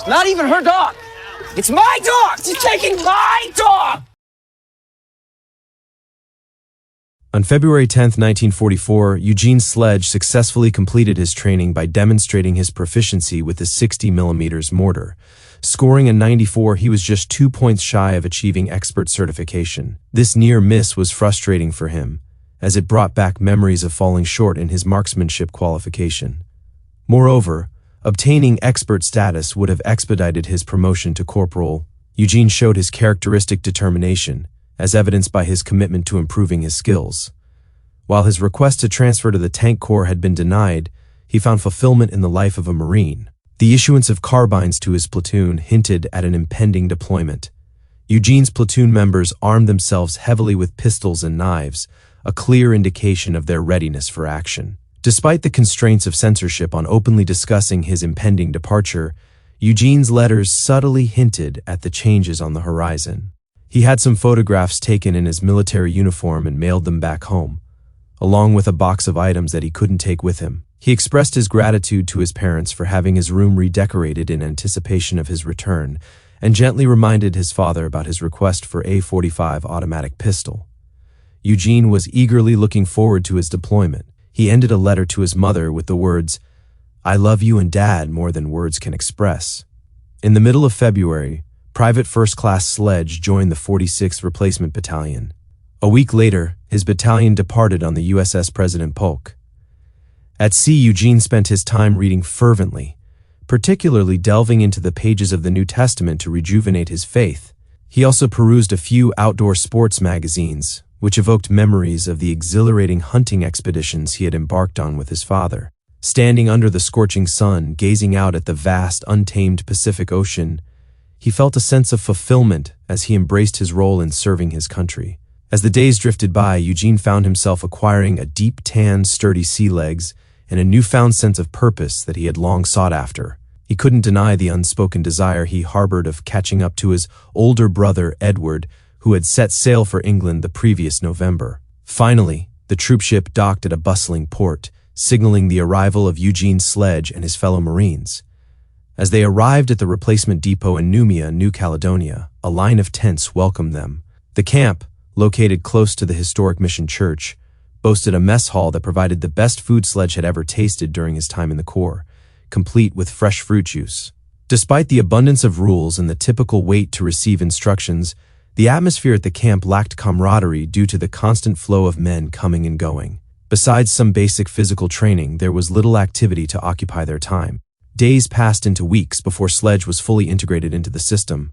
Not even her dog. It's my dog! She's taking my dog! On February 10, 1944, Eugene Sledge successfully completed his training by demonstrating his proficiency with the 60mm mortar. Scoring a 94, he was just 2 points shy of achieving expert certification. This near miss was frustrating for him, as it brought back memories of falling short in his marksmanship qualification. Moreover, obtaining expert status would have expedited his promotion to corporal. Eugene showed his characteristic determination, as evidenced by his commitment to improving his skills. While his request to transfer to the Tank Corps had been denied, he found fulfillment in the life of a Marine. The issuance of carbines to his platoon hinted at an impending deployment. Eugene's platoon members armed themselves heavily with pistols and knives, a clear indication of their readiness for action. Despite the constraints of censorship on openly discussing his impending departure, Eugene's letters subtly hinted at the changes on the horizon. He had some photographs taken in his military uniform and mailed them back home, along with a box of items that he couldn't take with him. He expressed his gratitude to his parents for having his room redecorated in anticipation of his return, and gently reminded his father about his request for a .45 automatic pistol. Eugene was eagerly looking forward to his deployment. He ended a letter to his mother with the words, "I love you and Dad more than words can express." In the middle of February, Private First Class Sledge joined the 46th Replacement Battalion. A week later, his battalion departed on the USS President Polk. At sea, Eugene spent his time reading fervently, particularly delving into the pages of the New Testament to rejuvenate his faith. He also perused a few outdoor sports magazines, which evoked memories of the exhilarating hunting expeditions he had embarked on with his father. Standing under the scorching sun, gazing out at the vast, untamed Pacific Ocean, he felt a sense of fulfillment as he embraced his role in serving his country. As the days drifted by, Eugene found himself acquiring a deep tanned, sturdy sea legs and a newfound sense of purpose that he had long sought after. He couldn't deny the unspoken desire he harbored of catching up to his older brother, Edward, who had set sail for England the previous November. Finally, the troopship docked at a bustling port, signaling the arrival of Eugene Sledge and his fellow Marines. As they arrived at the replacement depot in Noumea, New Caledonia, a line of tents welcomed them. The camp, located close to the historic Mission Church, boasted a mess hall that provided the best food Sledge had ever tasted during his time in the Corps, complete with fresh fruit juice. Despite the abundance of rules and the typical wait to receive instructions, the atmosphere at the camp lacked camaraderie due to the constant flow of men coming and going. Besides some basic physical training, there was little activity to occupy their time. Days passed into weeks before Sledge was fully integrated into the system.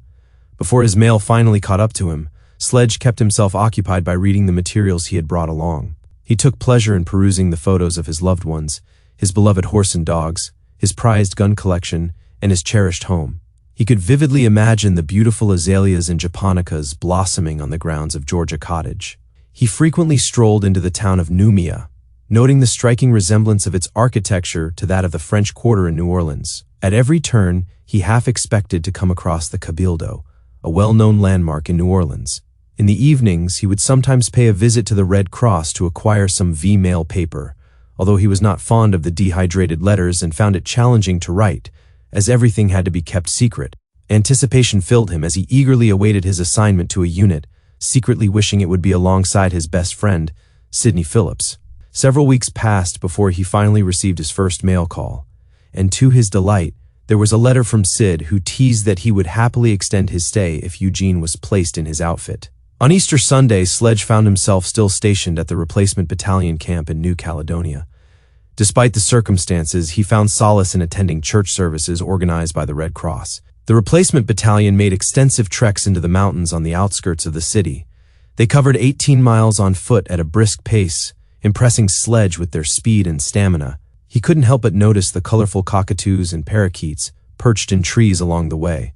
Before his mail finally caught up to him, Sledge kept himself occupied by reading the materials he had brought along. He took pleasure in perusing the photos of his loved ones, his beloved horse and dogs, his prized gun collection, and his cherished home. He could vividly imagine the beautiful azaleas and japonicas blossoming on the grounds of Georgia Cottage. He frequently strolled into the town of Noumea, noting the striking resemblance of its architecture to that of the French Quarter in New Orleans. At every turn, he half expected to come across the Cabildo, a well-known landmark in New Orleans. In the evenings, he would sometimes pay a visit to the Red Cross to acquire some V-mail paper, although he was not fond of the dehydrated letters and found it challenging to write, as everything had to be kept secret. Anticipation filled him as he eagerly awaited his assignment to a unit, secretly wishing it would be alongside his best friend, Sidney Philips. Several weeks passed before he finally received his first mail call, and to his delight, there was a letter from Sid who teased that he would happily extend his stay if Eugene was placed in his outfit. On Easter Sunday, Sledge found himself still stationed at the replacement battalion camp in New Caledonia. Despite the circumstances, he found solace in attending church services organized by the Red Cross. The replacement battalion made extensive treks into the mountains on the outskirts of the city. They covered 18 miles on foot at a brisk pace, impressing Sledge with their speed and stamina. He couldn't help but notice the colorful cockatoos and parakeets perched in trees along the way.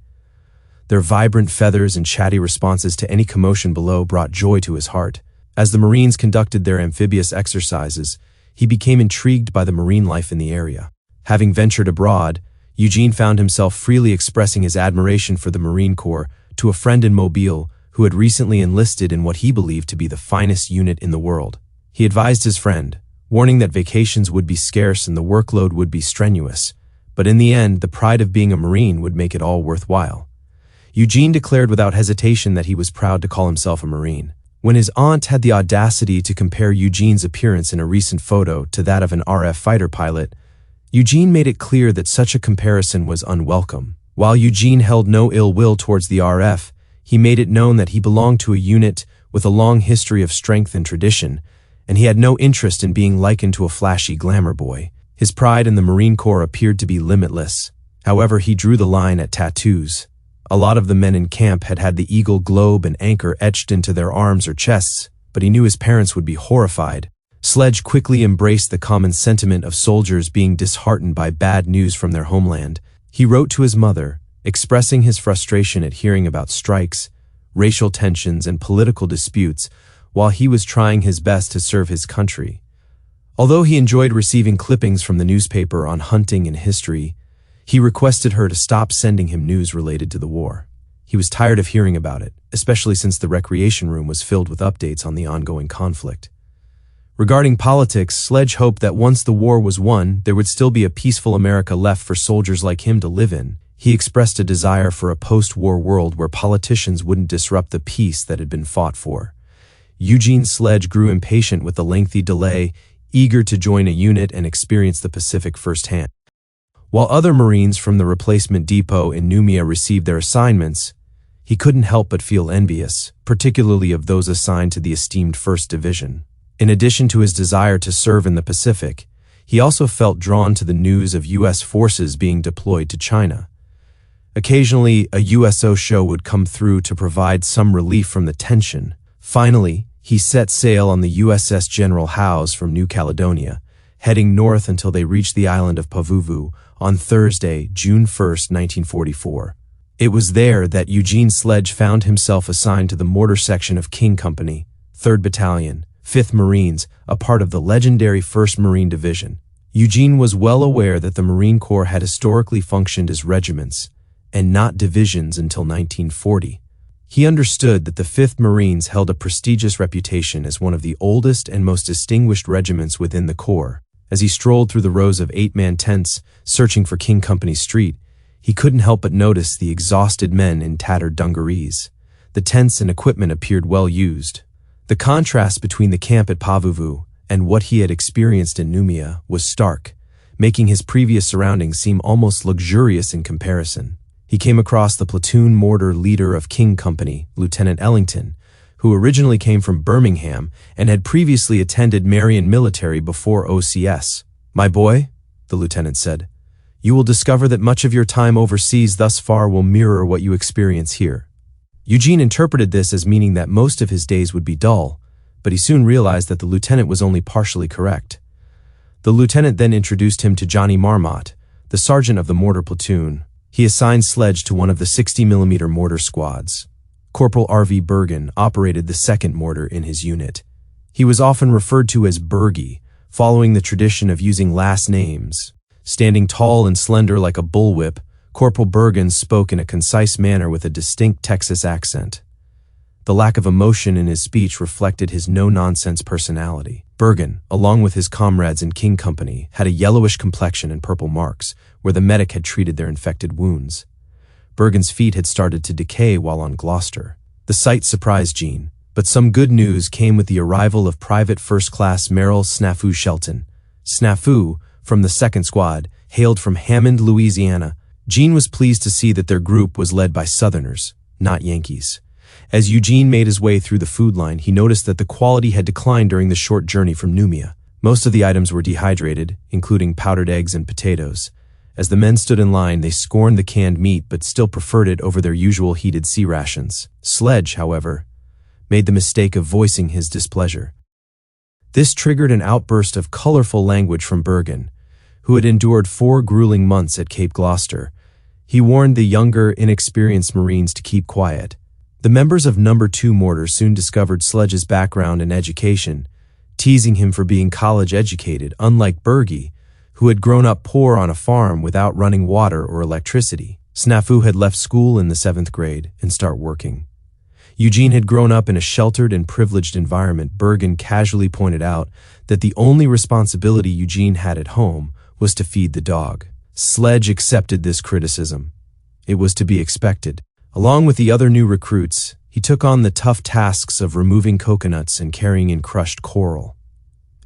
Their vibrant feathers and chatty responses to any commotion below brought joy to his heart. As the Marines conducted their amphibious exercises, he became intrigued by the marine life in the area. Having ventured abroad, Eugene found himself freely expressing his admiration for the Marine Corps to a friend in Mobile who had recently enlisted in what he believed to be the finest unit in the world. He advised his friend, warning that vacations would be scarce and the workload would be strenuous, But in the end, the pride of being a Marine would make it all worthwhile. Eugene declared without hesitation that he was proud to call himself a Marine. When his aunt had the audacity to compare Eugene's appearance in a recent photo to that of an RF fighter pilot, Eugene made it clear that such a comparison was unwelcome. While Eugene held no ill will towards the RF, he made it known that he belonged to a unit with a long history of strength and tradition, and he had no interest in being likened to a flashy glamour boy. His pride in the Marine Corps appeared to be limitless. However, he drew the line at tattoos. A lot of the men in camp had had the eagle, globe, and anchor etched into their arms or chests, but he knew his parents would be horrified. Sledge quickly embraced the common sentiment of soldiers being disheartened by bad news from their homeland. He wrote to his mother, expressing his frustration at hearing about strikes, racial tensions, and political disputes, while he was trying his best to serve his country. Although he enjoyed receiving clippings from the newspaper on hunting and history, he requested her to stop sending him news related to the war. He was tired of hearing about it, especially since the recreation room was filled with updates on the ongoing conflict. Regarding politics, Sledge hoped that once the war was won, there would still be a peaceful America left for soldiers like him to live in. He expressed a desire for a post-war world where politicians wouldn't disrupt the peace that had been fought for. Eugene Sledge grew impatient with the lengthy delay, eager to join a unit and experience the Pacific firsthand. While other Marines from the replacement depot in Noumea received their assignments, he couldn't help but feel envious, particularly of those assigned to the esteemed 1st Division. In addition to his desire to serve in the Pacific, he also felt drawn to the news of U.S. forces being deployed to China. Occasionally, a USO show would come through to provide some relief from the tension. Finally, he set sail on the USS General Howe's from New Caledonia, heading north until they reached the island of Pavuvu on Thursday, June 1, 1944. It was there that Eugene Sledge found himself assigned to the mortar section of King Company, 3rd Battalion, 5th Marines, a part of the legendary 1st Marine Division. Eugene was well aware that the Marine Corps had historically functioned as regiments, and not divisions until 1940. He understood that the 5th Marines held a prestigious reputation as one of the oldest and most distinguished regiments within the Corps. As he strolled through the rows of 8-man tents, searching for King Company Street, he couldn't help but notice the exhausted men in tattered dungarees. The tents and equipment appeared well used. The contrast between the camp at Pavuvu and what he had experienced in Noumea was stark, making his previous surroundings seem almost luxurious in comparison. He came across the platoon mortar leader of King Company, Lieutenant Ellington, who originally came from Birmingham and had previously attended Marion Military before OCS. "My boy," the lieutenant said, "you will discover that much of your time overseas thus far will mirror what you experience here." Eugene interpreted this as meaning that most of his days would be dull, but he soon realized that the lieutenant was only partially correct. The lieutenant then introduced him to Johnny Marmot, the sergeant of the mortar platoon. He assigned Sledge to one of the 60mm mortar squads. Corporal R.V. Bergen operated the 2nd mortar in his unit. He was often referred to as Bergie, following the tradition of using last names. Standing tall and slender like a bullwhip, Corporal Bergen spoke in a concise manner with a distinct Texas accent. The lack of emotion in his speech reflected his no-nonsense personality. Bergen, along with his comrades in King Company, had a yellowish complexion and purple marks, where the medic had treated their infected wounds. Bergen's feet had started to decay while on Gloucester. The sight surprised Gene, but some good news came with the arrival of Private First Class Merrill Snafu Shelton. Snafu, from the 2nd Squad, hailed from Hammond, Louisiana. Gene was pleased to see that their group was led by Southerners, not Yankees. As Eugene made his way through the food line, he noticed that the quality had declined during the short journey from Noumea. Most of the items were dehydrated, including powdered eggs and potatoes. As the men stood in line, they scorned the canned meat but still preferred it over their usual heated sea rations. Sledge, however, made the mistake of voicing his displeasure. This triggered an outburst of colorful language from Bergen, who had endured 4 grueling months at Cape Gloucester. He warned the younger, inexperienced Marines to keep quiet. The members of No. 2 Mortar soon discovered Sledge's background and education, teasing him for being college-educated, unlike Bergie, who had grown up poor on a farm without running water or electricity. Snafu had left school in the 7th grade and started working. Eugene had grown up in a sheltered and privileged environment. Bergen casually pointed out that the only responsibility Eugene had at home was to feed the dog. Sledge accepted this criticism. It was to be expected. Along with the other new recruits, he took on the tough tasks of removing coconuts and carrying in crushed coral.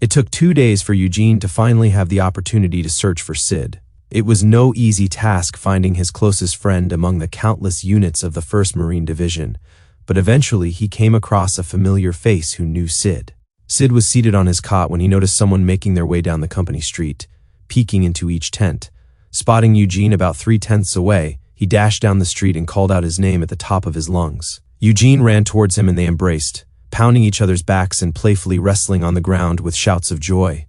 It took 2 days for Eugene to finally have the opportunity to search for Sid. It was no easy task finding his closest friend among the countless units of the 1st Marine Division, but eventually he came across a familiar face who knew Sid. Sid was seated on his cot when he noticed someone making their way down the company street, peeking into each tent. Spotting Eugene about 3/10 away, he dashed down the street and called out his name at the top of his lungs. Eugene ran towards him and they embraced, pounding each other's backs and playfully wrestling on the ground with shouts of joy.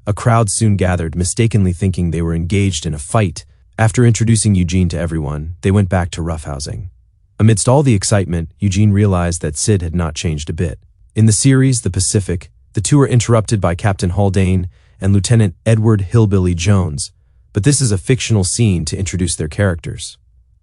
A crowd soon gathered, mistakenly thinking they were engaged in a fight. After introducing Eugene to everyone, they went back to roughhousing. Amidst all the excitement, Eugene realized that Sid had not changed a bit. In the series, The Pacific, the two are interrupted by Captain Haldane and Lieutenant Edward Hillbilly Jones, but this is a fictional scene to introduce their characters.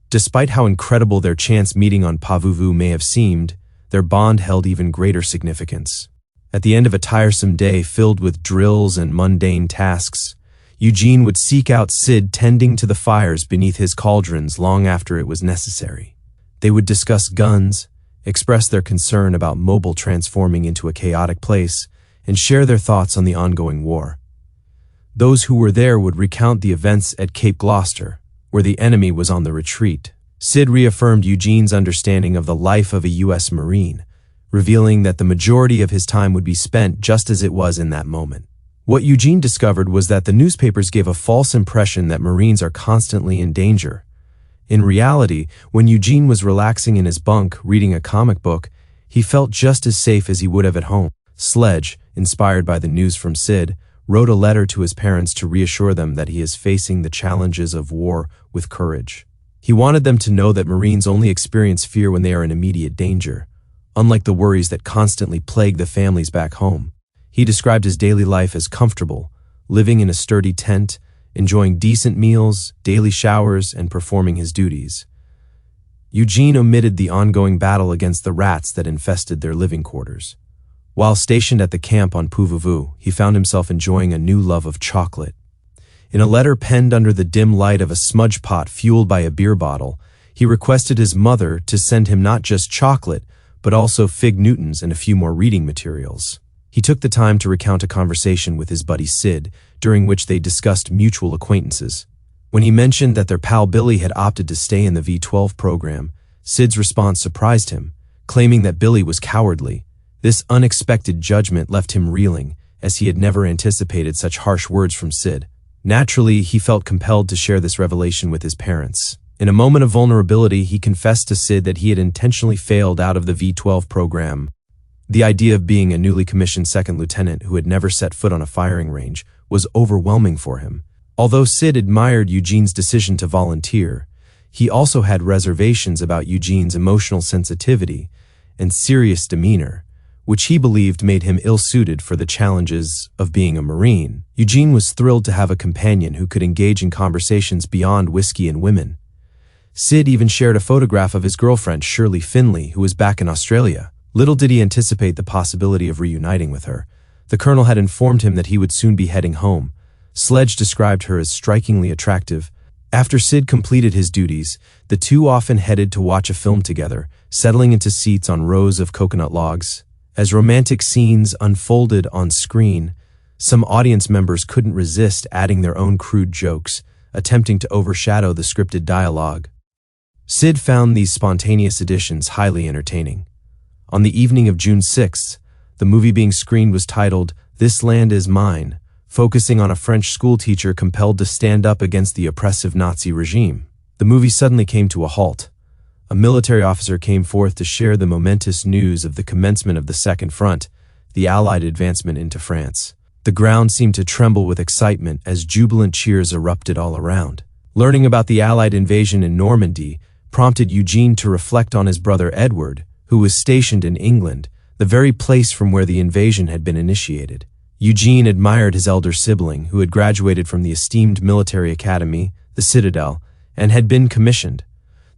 Despite how incredible their chance meeting on Pavuvu may have seemed, their bond held even greater significance. At the end of a tiresome day filled with drills and mundane tasks, Eugene would seek out Sid tending to the fires beneath his cauldrons long after it was necessary. They would discuss guns, express their concern about Mobile transforming into a chaotic place, and share their thoughts on the ongoing war. Those who were there would recount the events at Cape Gloucester, where the enemy was on the retreat. Sid reaffirmed Eugene's understanding of the life of a U.S. Marine, revealing that the majority of his time would be spent just as it was in that moment. What Eugene discovered was that the newspapers gave a false impression that Marines are constantly in danger. In reality, when Eugene was relaxing in his bunk reading a comic book, he felt just as safe as he would have at home. Sledge, inspired by the news from Sid, wrote a letter to his parents to reassure them that he is facing the challenges of war with courage. He wanted them to know that Marines only experience fear when they are in immediate danger, unlike the worries that constantly plague the families back home. He described his daily life as comfortable, living in a sturdy tent, enjoying decent meals, daily showers, and performing his duties. Eugene omitted the ongoing battle against the rats that infested their living quarters. While stationed at the camp on Pavuvu, he found himself enjoying a new love of chocolate. In a letter penned under the dim light of a smudge pot fueled by a beer bottle, he requested his mother to send him not just chocolate, but also fig Newtons and a few more reading materials. He took the time to recount a conversation with his buddy Sid, during which they discussed mutual acquaintances. When he mentioned that their pal Billy had opted to stay in the V-12 program, Sid's response surprised him, claiming that Billy was cowardly. This unexpected judgment left him reeling, as he had never anticipated such harsh words from Sid. Naturally, he felt compelled to share this revelation with his parents. In a moment of vulnerability, he confessed to Sid that he had intentionally failed out of the V-12 program. The idea of being a newly commissioned second lieutenant who had never set foot on a firing range was overwhelming for him. Although Sid admired Eugene's decision to volunteer, he also had reservations about Eugene's emotional sensitivity and serious demeanor, which he believed made him ill-suited for the challenges of being a Marine. Eugene was thrilled to have a companion who could engage in conversations beyond whiskey and women. Sid even shared a photograph of his girlfriend, Shirley Finley, who was back in Australia. Little did he anticipate the possibility of reuniting with her. The colonel had informed him that he would soon be heading home. Sledge described her as strikingly attractive. After Sid completed his duties, the two often headed to watch a film together, settling into seats on rows of coconut logs. As romantic scenes unfolded on screen, some audience members couldn't resist adding their own crude jokes, attempting to overshadow the scripted dialogue. Sid found these spontaneous additions highly entertaining. On the evening of June 6th, the movie being screened was titled This Land Is Mine, focusing on a French schoolteacher compelled to stand up against the oppressive Nazi regime. The movie suddenly came to a halt. A military officer came forth to share the momentous news of the commencement of the Second Front, the Allied advancement into France. The ground seemed to tremble with excitement as jubilant cheers erupted all around. Learning about the Allied invasion in Normandy prompted Eugene to reflect on his brother Edward, who was stationed in England, the very place from where the invasion had been initiated. Eugene admired his elder sibling, who had graduated from the esteemed military academy, the Citadel, and had been commissioned.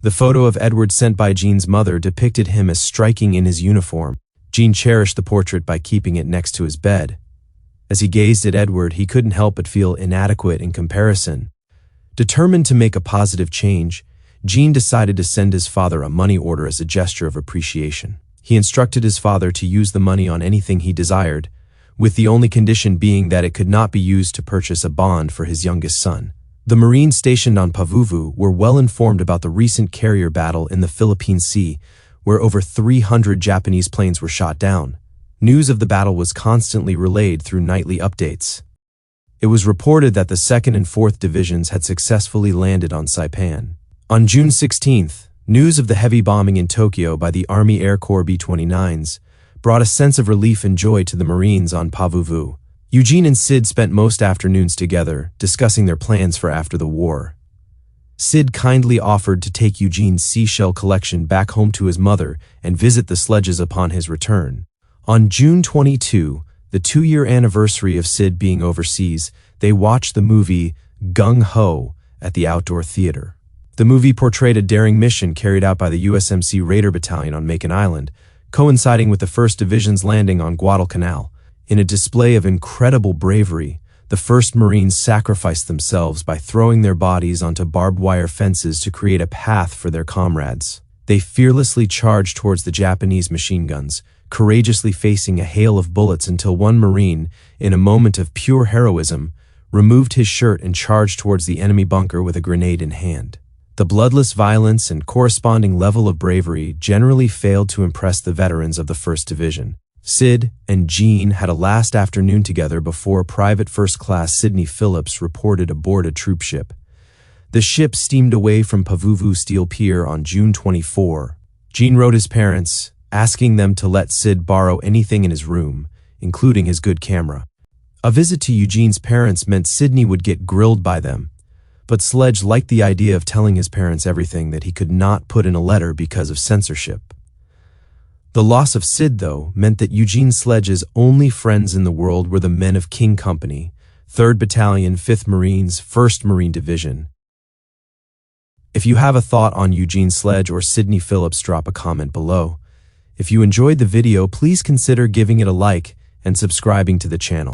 The photo of Edward sent by Jean's mother depicted him as striking in his uniform. Jean cherished the portrait by keeping it next to his bed. As he gazed at Edward, he couldn't help but feel inadequate in comparison. Determined to make a positive change, Eugene decided to send his father a money order as a gesture of appreciation. He instructed his father to use the money on anything he desired, with the only condition being that it could not be used to purchase a bond for his youngest son. The Marines stationed on Pavuvu were well informed about the recent carrier battle in the Philippine Sea, where over 300 Japanese planes were shot down. News of the battle was constantly relayed through nightly updates. It was reported that the 2nd and 4th Divisions had successfully landed on Saipan. On June 16th, news of the heavy bombing in Tokyo by the Army Air Corps B-29s brought a sense of relief and joy to the Marines on Pavuvu. Eugene and Sid spent most afternoons together, discussing their plans for after the war. Sid kindly offered to take Eugene's seashell collection back home to his mother and visit the Sledges upon his return. On June 22, the 2-year anniversary of Sid being overseas, they watched the movie Gung Ho at the outdoor theater. The movie portrayed a daring mission carried out by the USMC Raider Battalion on Makin Island, coinciding with the 1st Division's landing on Guadalcanal. In a display of incredible bravery, the 1st Marines sacrificed themselves by throwing their bodies onto barbed wire fences to create a path for their comrades. They fearlessly charged towards the Japanese machine guns, courageously facing a hail of bullets until one Marine, in a moment of pure heroism, removed his shirt and charged towards the enemy bunker with a grenade in hand. The bloodless violence and corresponding level of bravery generally failed to impress the veterans of the 1st Division. Sid and Eugene had a last afternoon together before Private First Class Sidney Philips reported aboard a troop ship. The ship steamed away from Pavuvu Steel Pier on June 24. Eugene wrote his parents, asking them to let Sid borrow anything in his room, including his good camera. A visit to Eugene's parents meant Sidney would get grilled by them, but Sledge liked the idea of telling his parents everything that he could not put in a letter because of censorship. The loss of Sid, though, meant that Eugene Sledge's only friends in the world were the men of King Company, 3rd Battalion, 5th Marines, 1st Marine Division. If you have a thought on Eugene Sledge or Sidney Philips, drop a comment below. If you enjoyed the video, please consider giving it a like and subscribing to the channel.